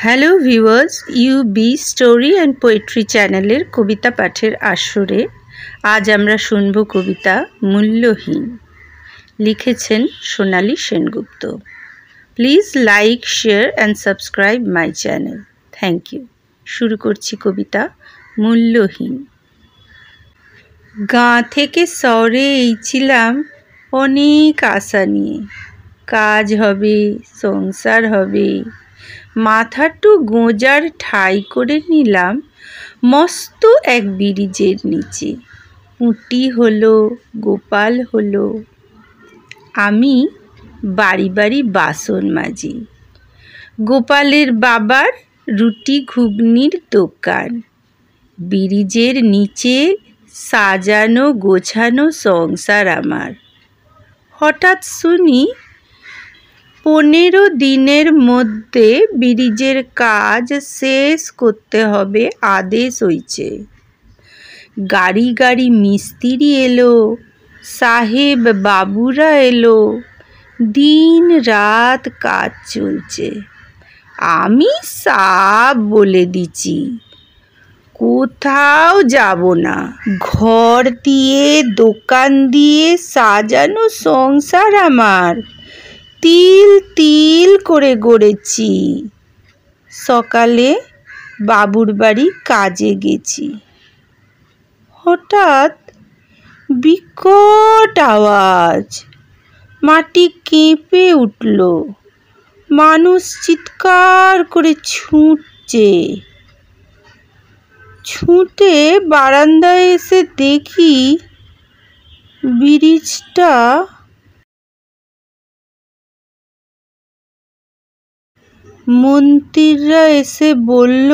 Hello viewers, UB story and poetry চ্যানেলের কবিতা পাঠের আসরে আজ আমরা শুনব কবিতা মূল্যহীন। লিখেছেন Sonali Sengupta. Please like, share and subscribe my channel. Thank you. শুরু করছি কবিতা মূল্যহীন। গাঁ থেকে শহরে এইছিলাম অনেক আশা নিয়ে, কাজ হবে, সংসার হবে। মাথাটু গোঁজার ঠাঁই করে নিলাম মস্ত এক ব্রিজের নিচে। পুঁটি হলো, গোপাল হলো, আমি বাড়ি বাড়ি বাসন মাজি। গোপালের বাবার রুটি ঘুগনির দোকান। ব্রিজের নিচে সাজানো গোছানো সংসার আমার। হঠাৎ শুনি 15 দিনের মধ্যে ব্রিজের কাজ শেষ করতে হবে আদেশ হইছে। গাড়ি গাড়ি মিস্ত্রি এলো, সাহেব বাবুরা এলো, দিন রাত কাজ চলছে। আমি সব বলে দিছি, কোথাও যাব না। ঘর দিয়ে দোকান দিয়ে সাজানো সংসার আমার তিল তিল করে গড়েছি। সকালে বাবুর বাড়ি কাজে গেছি। হঠাৎ বিকট আওয়াজ, মাটি কেঁপে উঠল। মানুষ চিৎকার করে ছুটছে। ছুটে বারান্দায় এসে দেখি ব্রিজটা মন্ত্রীরা এসে বলল,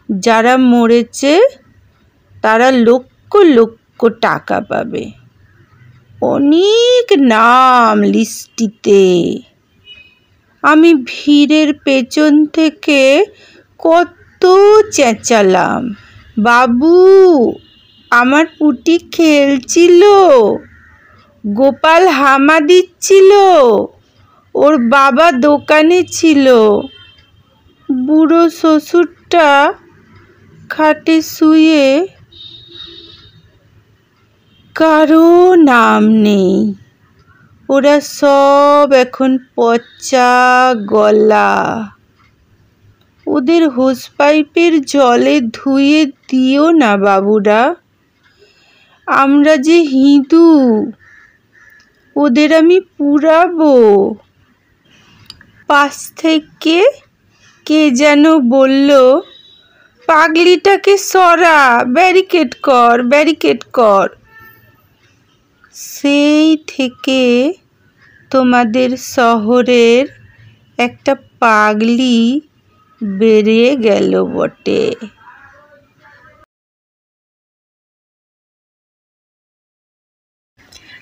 যারা মরেছে তারা লক্ষ লক্ষ টাকা পাবে। অনেক নাম লিস্টিতে। আমি ভিড়ের পেছন থেকে কত চেঁচালাম, বাবু আমার পুটি খেলছিল, গোপাল হামা দিচ্ছিল, ওর বাবা দোকানে ছিল। বুড়ো শ্বশুরটা খাটে শুয়ে, কারো নাম নেই। ওরা সব এখন পচা গলা। ওদের হোস পাইপের জলে ধুয়ে দিও না বাবুরা। আমরা যে হিঁদু, ওদের আমি পুড়াবো। পাশ থেকে কে যেন বলল, পাগলিটাকে সরা, ব্যারিকেড কর, ব্যারিকেড কর। সেই থেকে তোমাদের শহরের একটা পাগলি বেরিয়ে গেল বটে।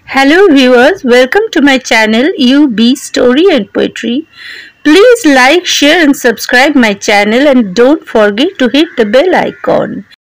Hello viewers, welcome to my channel UB Story and Poetry. Please like, share and subscribe my channel and don't forget to hit the bell icon.